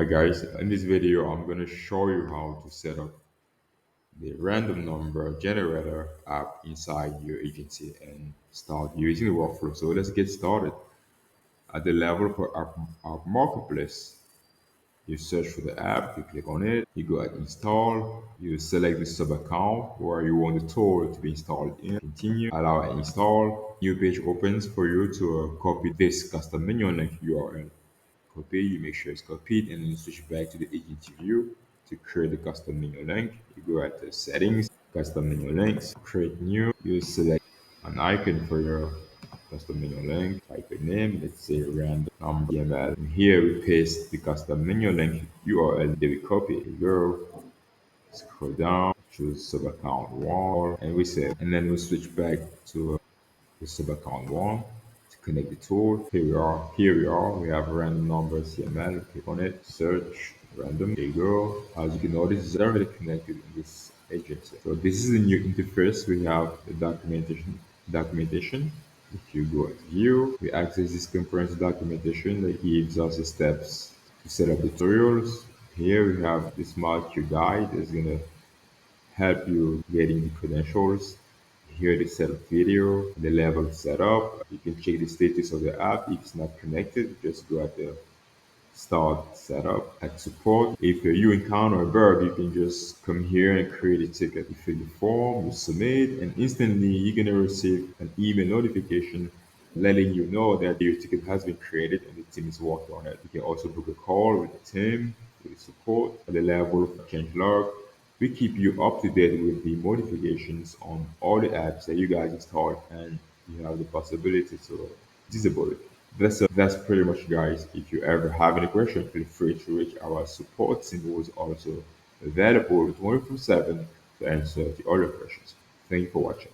Hi guys, in this video I'm going to show you how to set up the random number generator app inside your agency and start using the workflow. So let's get started. At the level for app marketplace, you search for the app, you click on it, you go at install, you select the sub account where you want the tool to be installed in, continue, allow and install. New page opens for you to copy this custom menu link URL. Copy, you make sure it's copied, and then you switch back to the agency view to create the custom menu link. You go at the settings, custom menu links, create new, you select an icon for your custom menu link, type a name, let's say random number email. And here we paste the custom menu link URL, then we copy it. Go, scroll down, choose sub account one, and we save. And then we switch back to the sub account one to connect the tool. Here we are. Here we are. We have random number CML. Click on it. Search random. There you go. As you can notice, it's already connected in this agency. So this is the new interface. We have the documentation. Documentation. If you go to view, we access this comprehensive documentation that gives us the steps to set up the tutorials. Here we have the smart Q guide that's gonna help you getting the credentials. Here the setup video, the level setup. You can check the status of the app. If it's not connected, just go at the start setup at support. If you encounter a bug, you can just come here and create a ticket. You fill the form, you submit, and instantly you're gonna receive an email notification letting you know that your ticket has been created and the team is working on it. You can also book a call with the team, with the support at the level of change log. We keep you up to date with the modifications on all the apps that you guys install, and you have the possibility to disable it. That's pretty much, guys. If you ever have any question, feel free to reach our support team, who is also available 24/7 to answer all your questions. Thank you for watching.